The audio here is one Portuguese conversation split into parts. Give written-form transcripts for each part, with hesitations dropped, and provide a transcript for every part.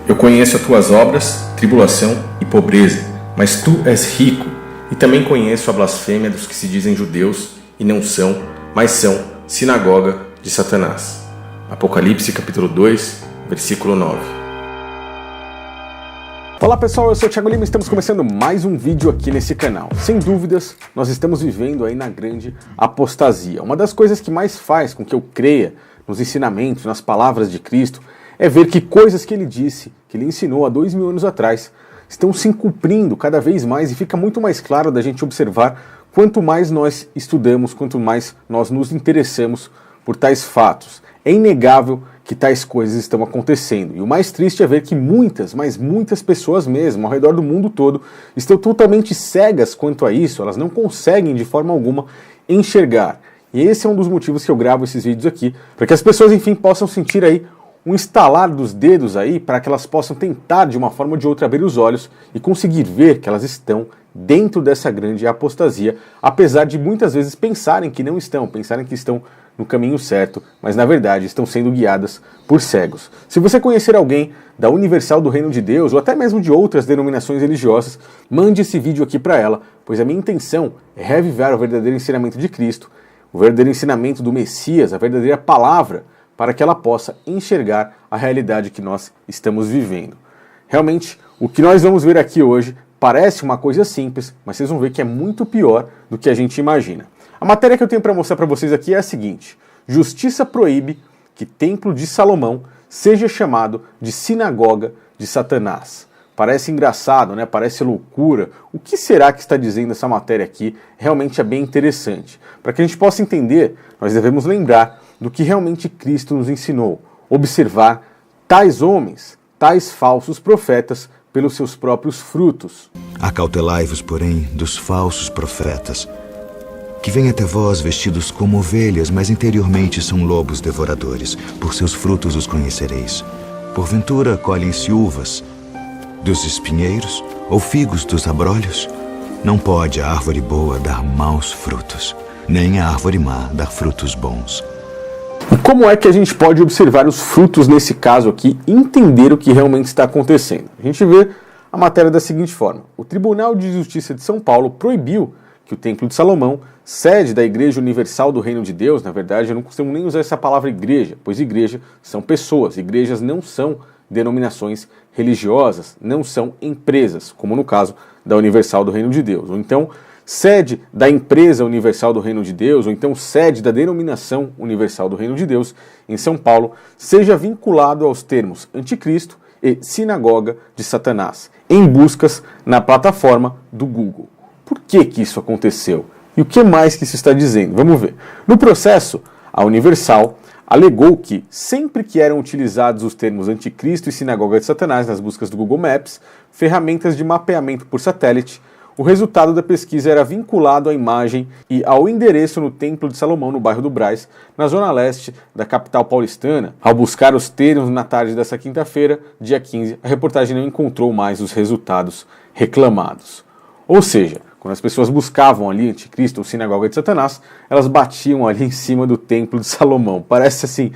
Eu conheço as tuas obras, tribulação e pobreza, mas tu és rico, e também conheço a blasfêmia dos que se dizem judeus e não são, mas são sinagoga de Satanás. Apocalipse capítulo 2, versículo 9. Olá pessoal, eu sou o Thiago Lima e estamos começando mais um vídeo aqui nesse canal. Sem dúvidas, nós estamos vivendo aí na grande apostasia. Uma das coisas que mais faz com que eu creia nos ensinamentos, nas palavras de Cristo, é ver que coisas que ele disse, que ele ensinou há 2000 anos atrás, estão se cumprindo cada vez mais e fica muito mais claro da gente observar quanto mais nós estudamos, quanto mais nós nos interessamos por tais fatos. É inegável que tais coisas estão acontecendo. E o mais triste é ver que muitas, mas muitas pessoas mesmo, ao redor do mundo todo, estão totalmente cegas quanto a isso. Elas não conseguem de forma alguma enxergar. E esse é um dos motivos que eu gravo esses vídeos aqui, para que as pessoas, enfim, possam sentir aí um estalar dos dedos aí, para que elas possam tentar de uma forma ou de outra abrir os olhos e conseguir ver que elas estão dentro dessa grande apostasia, apesar de muitas vezes pensarem que não estão, pensarem que estão no caminho certo, mas na verdade estão sendo guiadas por cegos. Se você conhecer alguém da Universal do Reino de Deus, ou até mesmo de outras denominações religiosas, mande esse vídeo aqui para ela, pois a minha intenção é reavivar o verdadeiro ensinamento de Cristo, o verdadeiro ensinamento do Messias, a verdadeira palavra, para que ela possa enxergar a realidade que nós estamos vivendo. Realmente, o que nós vamos ver aqui hoje parece uma coisa simples, mas vocês vão ver que é muito pior do que a gente imagina. A matéria que eu tenho para mostrar para vocês aqui é a seguinte: Justiça proíbe que Templo de Salomão seja chamado de sinagoga de Satanás. Parece engraçado, né? Parece loucura. O que será que está dizendo essa matéria aqui? Realmente é bem interessante. Para que a gente possa entender, nós devemos lembrar do que realmente Cristo nos ensinou. Observar tais homens, tais falsos profetas, pelos seus próprios frutos. Acautelai-vos, porém, dos falsos profetas, que vêm até vós vestidos como ovelhas, mas interiormente são lobos devoradores. Por seus frutos os conhecereis. Porventura colhem-se uvas dos espinheiros, ou figos dos abrolhos? Não pode a árvore boa dar maus frutos, nem a árvore má dar frutos bons. E como é que a gente pode observar os frutos nesse caso aqui e entender o que realmente está acontecendo? A gente vê a matéria da seguinte forma: o Tribunal de Justiça de São Paulo proibiu que o Templo de Salomão, sede da Igreja Universal do Reino de Deus, na verdade eu não costumo nem usar essa palavra igreja, pois igreja são pessoas, igrejas não são denominações religiosas, não são empresas, como no caso da Universal do Reino de Deus. Ou então, sede da empresa Universal do Reino de Deus, ou então sede da denominação Universal do Reino de Deus, em São Paulo, seja vinculado aos termos anticristo e sinagoga de Satanás, em buscas na plataforma do Google. Por que isso aconteceu? E o que mais que isso está dizendo? Vamos ver. No processo, a Universal alegou que, sempre que eram utilizados os termos anticristo e sinagoga de Satanás nas buscas do Google Maps, ferramentas de mapeamento por satélite, o resultado da pesquisa era vinculado à imagem e ao endereço no Templo de Salomão, no bairro do Brás, na zona leste da capital paulistana. Ao buscar os termos na tarde dessa quinta-feira, dia 15, a reportagem não encontrou mais os resultados reclamados. Ou seja, quando as pessoas buscavam ali anticristo ou sinagoga de Satanás, elas batiam ali em cima do Templo de Salomão. Parece assim,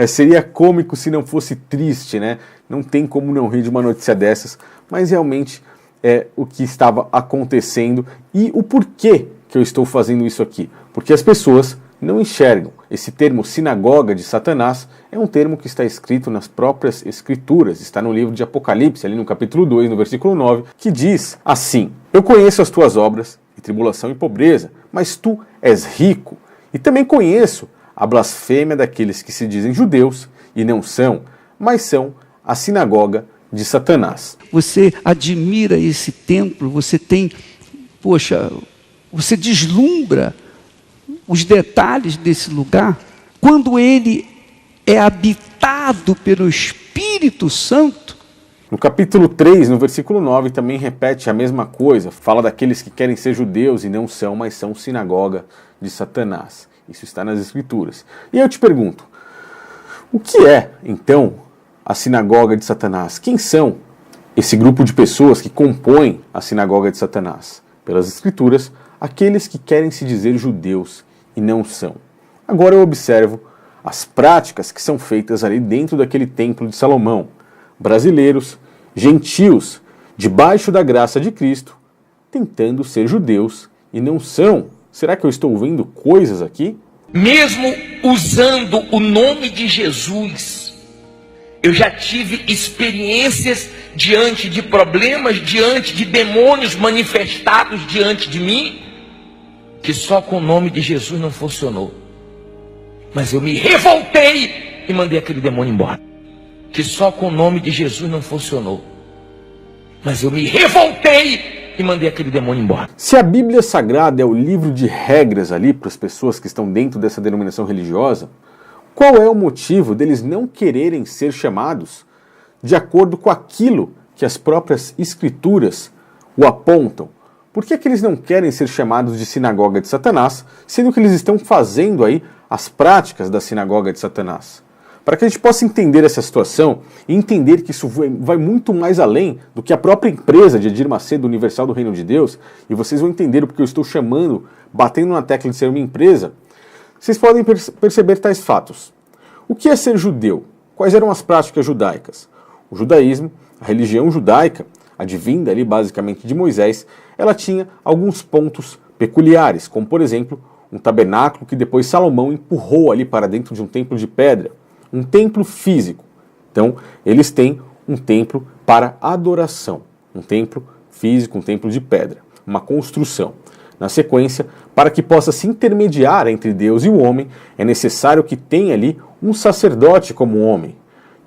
seria cômico se não fosse triste, né? Não tem como não rir de uma notícia dessas, mas realmente é o que estava acontecendo e o porquê que eu estou fazendo isso aqui. Porque as pessoas não enxergam. Esse termo sinagoga de Satanás é um termo que está escrito nas próprias escrituras, está no livro de Apocalipse, ali no capítulo 2, no versículo 9, que diz assim: Eu conheço as tuas obras, e tribulação e pobreza, mas tu és rico, e também conheço a blasfêmia daqueles que se dizem judeus e não são, mas são a sinagoga de Satanás. Você admira esse templo, você tem, você deslumbra os detalhes desse lugar, quando ele é habitado pelo Espírito Santo. No capítulo 3, no versículo 9, também repete a mesma coisa, fala daqueles que querem ser judeus e não são, mas são sinagoga de Satanás. Isso está nas Escrituras. E eu te pergunto, o que é, então, a sinagoga de Satanás? Quem são esse grupo de pessoas que compõem a sinagoga de Satanás? Pelas Escrituras, aqueles que querem se dizer judeus e não são. Agora eu observo as práticas que são feitas ali dentro daquele templo de Salomão. brasileiros, gentios, debaixo da graça de Cristo, tentando ser judeus e não são. Será que eu estou vendo coisas aqui? Mesmo usando o nome de Jesus, eu já tive experiências diante de problemas, diante de demônios manifestados diante de mim, que só com o nome de Jesus não funcionou. Mas eu me revoltei e mandei aquele demônio embora. Que só com o nome de Jesus não funcionou. Mas eu me revoltei e mandei aquele demônio embora. Se a Bíblia Sagrada é o livro de regras ali para as pessoas que estão dentro dessa denominação religiosa, qual é o motivo deles não quererem ser chamados de acordo com aquilo que as próprias escrituras o apontam? Por que é que eles não querem ser chamados de sinagoga de Satanás, sendo que eles estão fazendo aí as práticas da sinagoga de Satanás? Para que a gente possa entender essa situação e entender que isso vai muito mais além do que a própria empresa de Edir Macedo, Universal do Reino de Deus, e vocês vão entender o porque eu estou chamando, batendo na tecla de ser uma empresa, vocês podem perceber tais fatos. O que é ser judeu? Quais eram as práticas judaicas? O judaísmo, a religião judaica, advinda ali basicamente de Moisés, ela tinha alguns pontos peculiares, como por exemplo, um tabernáculo que depois Salomão empurrou ali para dentro de um templo de pedra, um templo físico. Então, eles têm um templo para adoração, um templo físico, um templo de pedra, uma construção. Na sequência, para que possa se intermediar entre Deus e o homem, é necessário que tenha ali um sacerdote como homem.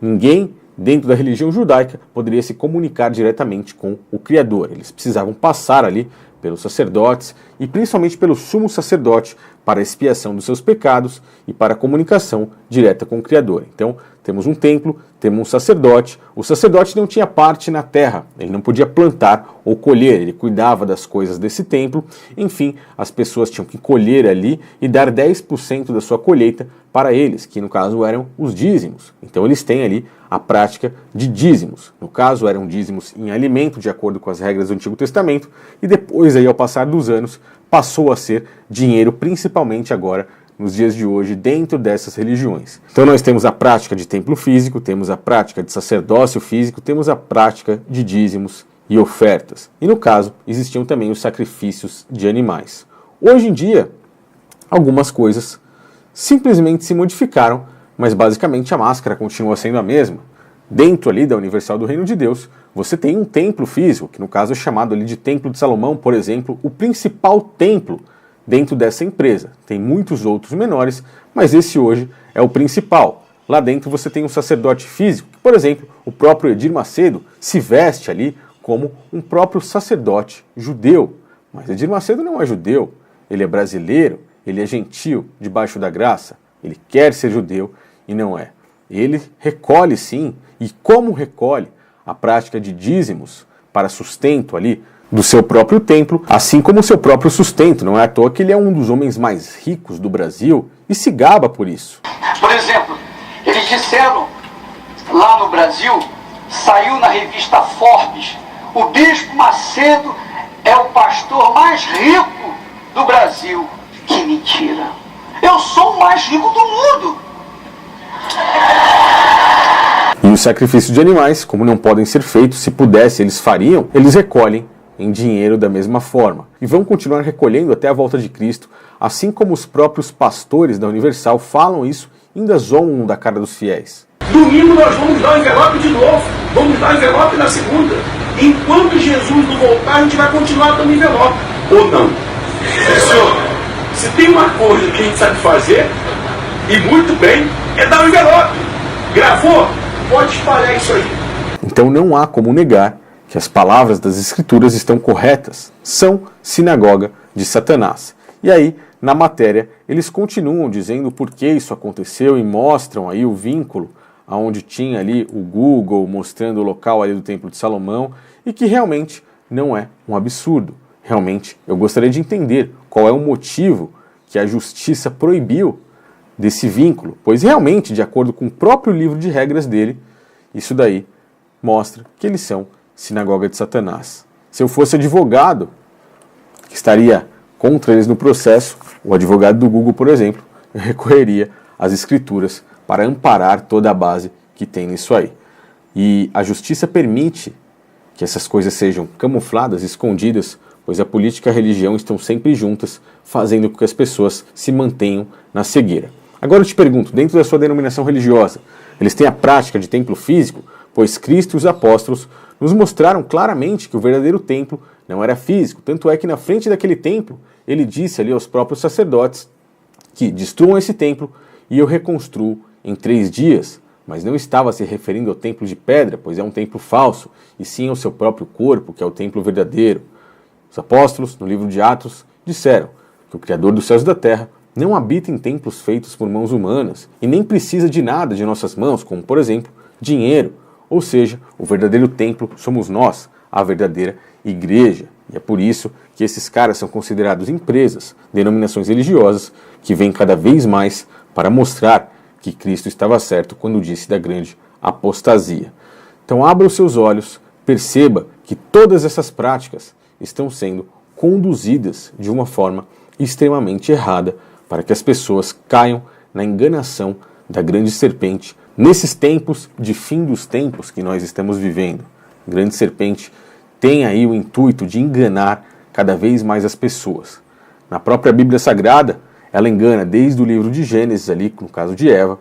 Ninguém dentro da religião judaica poderia se comunicar diretamente com o Criador. Eles precisavam passar ali pelos sacerdotes e principalmente pelo sumo sacerdote para a expiação dos seus pecados e para a comunicação direta com o Criador. Então, temos um templo, temos um sacerdote. O sacerdote não tinha parte na terra, ele não podia plantar ou colher, ele cuidava das coisas desse templo. Enfim, as pessoas tinham que colher ali e dar 10% da sua colheita para eles, que no caso eram os dízimos. Então eles têm ali a prática de dízimos. No caso, eram dízimos em alimento, de acordo com as regras do Antigo Testamento, e depois, aí, ao passar dos anos, passou a ser dinheiro, principalmente agora, nos dias de hoje, dentro dessas religiões. Então nós temos a prática de templo físico, temos a prática de sacerdócio físico, temos a prática de dízimos e ofertas. E no caso, existiam também os sacrifícios de animais. Hoje em dia, algumas coisas simplesmente se modificaram, mas basicamente a máscara continua sendo a mesma. Dentro ali da Universal do Reino de Deus, você tem um templo físico, que no caso é chamado ali de Templo de Salomão, por exemplo, o principal templo dentro dessa empresa. Tem muitos outros menores, mas esse hoje é o principal. Lá dentro você tem um sacerdote físico, que, por exemplo, o próprio Edir Macedo se veste ali como um próprio sacerdote judeu. Mas Edir Macedo não é judeu, ele é brasileiro, ele é gentio, debaixo da graça, ele quer ser judeu e não é. Ele recolhe sim, e como recolhe a prática de dízimos para sustento ali do seu próprio templo, assim como o seu próprio sustento. Não é à toa que ele é um dos homens mais ricos do Brasil e se gaba por isso. Por exemplo, eles disseram lá no Brasil, saiu na revista Forbes, o Bispo Macedo é o pastor mais rico do Brasil. Que mentira! Eu sou o mais rico do mundo! E os sacrifícios de animais, como não podem ser feitos, se pudesse eles fariam, eles recolhem em dinheiro da mesma forma. E vão continuar recolhendo até a volta de Cristo, assim como os próprios pastores da Universal falam isso e ainda zoam da cara dos fiéis. Domingo nós vamos dar o envelope de novo, vamos dar o envelope na segunda. Enquanto Jesus não voltar, a gente vai continuar dando envelope. Ou não? Senhor, se tem uma coisa que a gente sabe fazer, e muito bem, é dar o envelope. Gravou? Pode espalhar isso aí. Então não há como negar que as palavras das Escrituras estão corretas. São sinagoga de Satanás. E aí, na matéria, eles continuam dizendo por que isso aconteceu e mostram aí o vínculo onde tinha ali o Google mostrando o local ali do Templo de Salomão e que realmente não é um absurdo. Realmente, eu gostaria de entender qual é o motivo que a justiça proibiu desse vínculo, pois realmente, de acordo com o próprio livro de regras dele, isso daí mostra que eles são sinagoga de Satanás. Se eu fosse advogado que estaria contra eles no processo, o advogado do Google, por exemplo, eu recorreria às escrituras para amparar toda a base que tem nisso aí. E a justiça permite que essas coisas sejam camufladas, escondidas, pois a política e a religião estão sempre juntas, fazendo com que as pessoas se mantenham na cegueira. Agora eu te pergunto, dentro da sua denominação religiosa, eles têm a prática de templo físico? Pois Cristo e os apóstolos nos mostraram claramente que o verdadeiro templo não era físico. Tanto é que na frente daquele templo, ele disse ali aos próprios sacerdotes que destruam esse templo e eu reconstruo em 3 dias. Mas não estava se referindo ao templo de pedra, pois é um templo falso, e sim ao seu próprio corpo, que é o templo verdadeiro. Os apóstolos, no livro de Atos, disseram que o Criador dos céus e da terra não habita em templos feitos por mãos humanas e nem precisa de nada de nossas mãos, como, por exemplo, dinheiro. Ou seja, o verdadeiro templo somos nós, a verdadeira igreja. E é por isso que esses caras são considerados empresas, denominações religiosas, que vêm cada vez mais para mostrar que Cristo estava certo quando disse da grande apostasia. Então abra os seus olhos, perceba que todas essas práticas estão sendo conduzidas de uma forma extremamente errada para que as pessoas caiam na enganação da grande serpente nesses tempos de fim dos tempos que nós estamos vivendo. A grande serpente tem aí o intuito de enganar cada vez mais as pessoas. Na própria Bíblia Sagrada, ela engana desde o livro de Gênesis, ali no caso de Eva,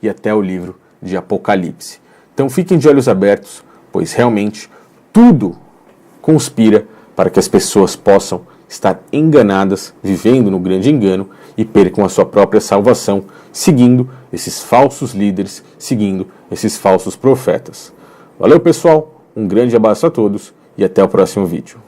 e até o livro de Apocalipse. Então fiquem de olhos abertos, pois realmente tudo conspira para que as pessoas possam estar enganadas, vivendo no grande engano e percam a sua própria salvação, seguindo esses falsos líderes, seguindo esses falsos profetas. Valeu, pessoal, um grande abraço a todos e até o próximo vídeo.